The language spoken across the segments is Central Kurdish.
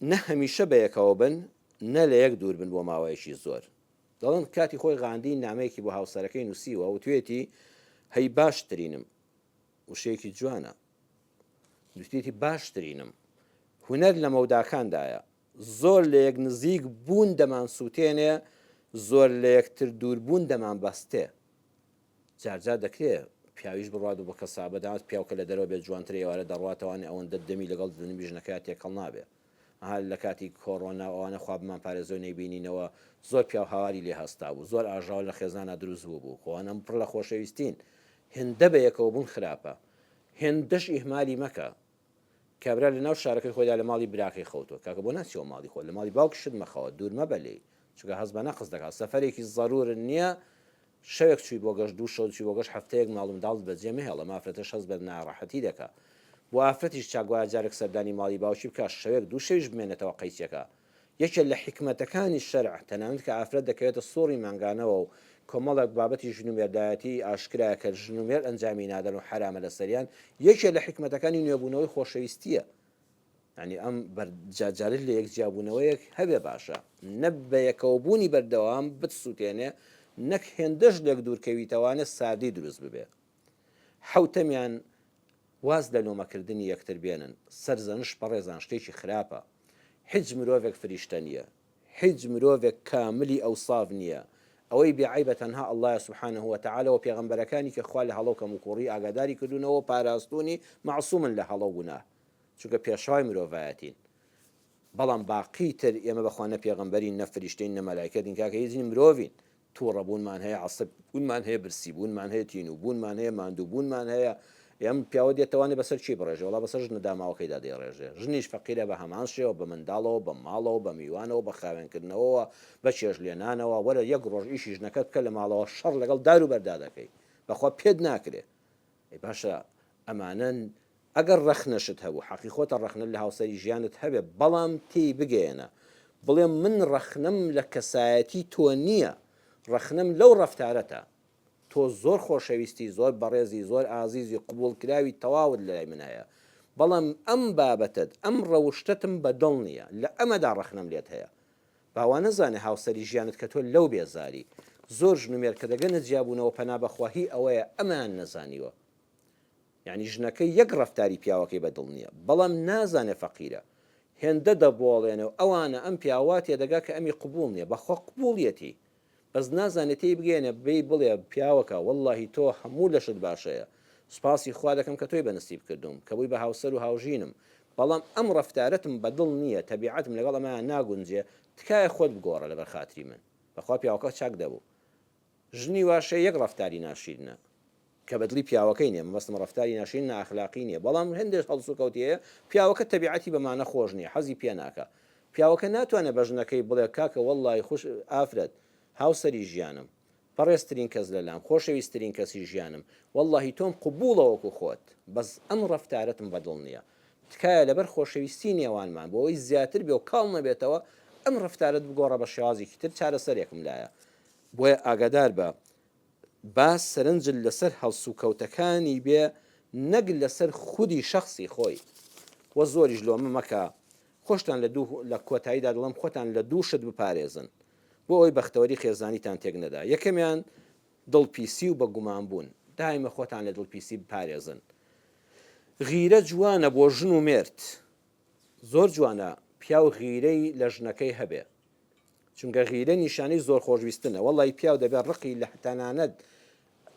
نە هەمیشە بەیەکەوە بن نە لە یەک دوور بن بۆ ماوەیەکی زۆر. دەڵێن کاتی خۆی غاندی نامەیەکی بۆ هاوسەرەکەی نووسیوە و توێتی هەی باشترینم وشەیەکی جوانە، دوێتی باشترینم هوەر لە مەوداکاندایە، زۆر لە یەک نزیک بوون دەمان سووتێنێ، زۆر لە یەکتر دووربوون دەمان بەستێ. جارجار دەکرێت پیاویش بڕات و بە کەسابەدات پیاوکە لە دەرەوە بێت جوانتر ئێوارە دەڕاتەوەوانێ ئەوەندە دەمی لەگەڵ دنی ژنەکە تێکەڵ نابێ. هەر لە کاتی کۆڕۆنا ئەوانە خوابمان پارێزۆی نەیبینینەوە زۆر پیاو هاواری لێ هەستا بوو، زۆر ئاژاو لە خێزانە دروست بوو خۆوانم پڕ لە خۆشەویستین. هێندە بە یەکەوە بوون خراپە، هێندەش ئیهمالی مەکە. کابرا لە ناو شارەکەی خۆیدا لە ماڵی براکەی خەوتۆ کاکە بۆ ناچیەوە ماڵی خۆ لە ماڵی باوکی شت مەخەوە دوور مەبەلێ، چونکە هەست بە نەقز دەکات سەفەرێکی ضرورە نییە شەوێک چووی بۆ گەشت دوو شەو چووی بۆ گەشت هەفتەیەک ماڵم داڵ بەجێ مەهێڵە مافرەتەش هەست بە ناڕەحەتی دەکات. بۆ ئافرەتیش چاگوایە جارێک سەردانی ماڵی باوکی بکات شەوێک دوو شەویش بمێنێتەوە قەیچەکە. یەکێ لە حکمەتەکانی شەرع تەنانەت کە ئافرەت دەکەوێتە سۆڕی مانگانەوە و کۆمەڵێک بابەتی ژنومێردایەتی ئاشکرایە کە ژنومێر ئەنجامی نادەن و حرامە لە سەریان، یەکێ لە حکمەتەکانی نوێبوونەوەی خۆشەویستیە. ینی ئەم جارجارت لە یەک جیابوونەوەیەک هەبێ باشە، نە بە یەکەوەبوونی بەردەوام بتسووتێنێ، نەک هێندەش لێک دوورکەویتەوانە سادی دروست ببێ. حوتەمیان واز لە لۆمەکردنی یەکتر بێنن، سەرزەنش بەڕێزان شتێکی خراپە. هیچ مرۆڤێک فریشتە نییە، هیچ مرۆڤێک کاملی ئەو ساڤ نییە. ئەوەی بێعیبە تەنها ئەڵڵایە سوبحانەه وتەعالە و پێغەمبەرەکانی کە خوا لە هەڵەو کەم و کوڕی ئاگاداری کردوونەوە پاراستونی معسوومن لە هەڵە گوناه، چونکە پێشوای مرۆڤایەتین. بەڵام باقی تر ئێمە بەخوا پێغەمبەرین نە فریشتەین نە مەلایکەتین کاکە هیچ مرۆڤین. تووڕەبوونمان هەیە، عەسەب بوونمان هەیە، برسی بوونمان هەیە، تین و بوونمان هەیە، ماندوو بوونمان هەیە. ئەم پیاوە دێتوانێت بەسەر چی بڕێژێ؟ وڵا بەسەر ژنە داماوەکەیدا دێڕێژێ. ژنیش فەقیرە بە هەمان شێوە، بە منداڵەوە، بە ماڵەوە، بە میوانەوە، بە خاوێنکردنەوەوە، بە چێژ لێنانەوە. وەرە یەک ڕۆژ ئیشی ژنەکەت بکە لە ماڵەوە شەڕ لەگەڵ دار و بەردا دەکەی، بەخوا پێت ناکرێ. باشە ئەمانەن ئەگەر ڕەخنەشت هەبوو حەقیقەتە ڕەخنە لە هاوسەری ژیانت هەبێ، بەڵام تێی بگەێنە بڵێ من ڕەخنەم لە کەسایەتی تۆ نییە، ڕەخنەم لەو ڕەفتارەتە. تۆ زۆر خۆشەویستی، زۆر بەڕێزی، زۆر ئازیزی، قبول کراوی تەواوت لای من هەیە، بەڵام ئەم بابەتت ئەم ڕەوشتتم بەدڵ نییە، لە ئەمەدا ڕەخنەم لێت هەیە. باوا نەزانێ هاوسەری ژیانت کە تۆ لەو بێزاری. زۆر ژنومێر کە دەگەنە جیابوونەوە پەنا بەخواهی ئەوەیە ئەمان نەزانیوە. یعنی ژنەکەی یەک ڕەفتاری پیاوەکەی بەدڵ نییە، بەڵام نازانێ فەقیرە، هێندە دەبۆڵێنەوە ئەوانە ئەم پیاوات تێدەگا کە ئەمی قبول نییە، بەخوا قبوڵیەتی، بەس نازانێتی بگەێنێ بێ بڵێ پیاوەکە وەڵڵاهی تۆ هەموو لەشت باشەیە، سوپاسی خوا دەکەم کە تۆی بەنسیب کردوم کە بووی بە هاوسەر و هاوژینم، بەڵام ئەم ڕەفتارەتم بەدڵ نییە، تەبیعەتم لەگەڵ ئەمە ناگونجێ، تکایە خۆت بگۆڕە لەبەر خاتری من. بەخوا پیاوەکە چاک دەبوو. ژنی واشە یەک ڕەفتاری ناشیرنە کە بەدڵی پیاوەکەی نیە، مەبەستم ڕەفتاری ناشرین ناخلاقی نییە، بەڵام هەندێک هەڵسو کەوتیەیە پیاوەکە تەبیعەتی بەمانە خۆش نییە، حەزی پێ ناکە. پیاوەکە ناتوانێت بە ژنەکەی بڵێ کاکە وەڵڵاهی خوش ئافرەت هاوسەری ژیانم، بەڕێزترین کەس لەلام، خۆشەویستترین کەسی ژیانم، وەڵڵاهی تۆم قبوڵەوەکو خۆت، بەس ئەم ڕەفتارەتم بەدڵ نییە. تکایە لەبەر خۆشەویستی نێوانمان بۆ ئەوەی زیاتر بێ و کاڵ نەبێتەوە ئەم ڕەفتارەت بگۆڕە بە شێوازێکی تر چارەسەرێکم لایە. بۆیە ئاگادار بە باس سەرنجل لەسەر هەڵسوکەوتەکانی بێ، نەک لەسەر خودی شخصی خۆی. وە زۆریش لۆمە مەکە، خۆشتان لە کۆتاییدا دڵم خۆتان لە دوو شت بپارێزن بۆ ئەوی بەختەوەری خێزانیتان تێک نەدا. یەکەمیان دڵپیسی و بە گومان بوون، دایمە خۆتان لە دڵپیسی بپارێزن. غیرە جوانە بۆ ژن و مێرد، زۆر جوانە پیاو غیرەی لە ژنەکەی هەبێ، چونکە غیرە نیشانەی زۆر خۆشویستنە. وەڵی پیاو دەبێت ڕقی لە تەنانەت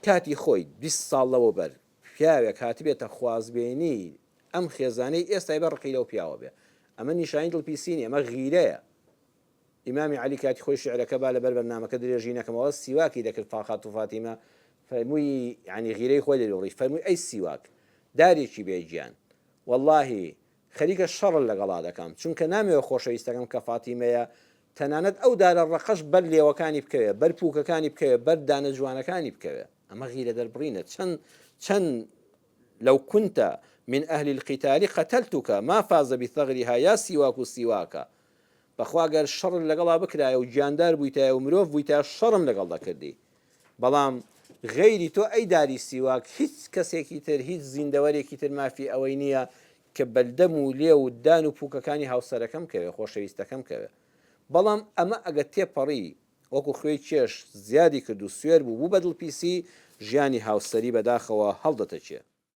کاتی خۆی 20 ساڵ لەوە بەر پیاوێک هاتبێتە خوازبێنی ئەم خێزانەی ئێستا بە ڕقی لەو پیاوە بێ، ئەمە نیشانی دڵپیسینی، ئەمە غیرەیە. ئیمامی عەلی کاتی خۆی شعرەکە با لەبەر بەرنامەکە درێژی نەکەمەوە سیواکی دەکرد فاخات و فاتیمە، فەرمووی یعنی غیرەی خۆی دەدۆڕی، فەرمووی ئەی سیواک دارێکی بێگیان، وەڵڵاهی خەریکە شەڕ لەگەڵا دەکەم، چونکە نامەوێت خۆشەویستەکەم کە فاتیمەیە تەنانەت ئەو دارە ڕقەش بەر لێوەکانی بکەوێ، بەر پووکەکانی بکەوێ، بەر دانە جوانەکانی بکەوێ. ئەمە غیرە دەربڕینە. چەند لەو کونتە من ئەهل القتال قتلتك ما فاز بثغرها یا سیواک و سیواکە. بەخوا گەر شەڕ لەگەڵا بکرایە و گیاندار بوویتە و مرۆڤ بوویتە شەڕم لەگەڵ دەکردی، بەڵام غەیری تۆ ئەی داری سیواک هیچ کەسێکی تر، هیچ زیندەوەرێکی تر مافی ئەوەی نییە کە بەلدەم و لێ و دان و پووکەکانی هاوسەرەکەم کەوێ خۆشەویستەکەم کەوێ بەڵام ئەمە ئەگە تێپەڕی وەکو خوێی کێش زیادی کرد و سوێر بوو بوو بە دڵپیسی ژیانی هاوسەری بەداخەوە هەڵدەتەچێ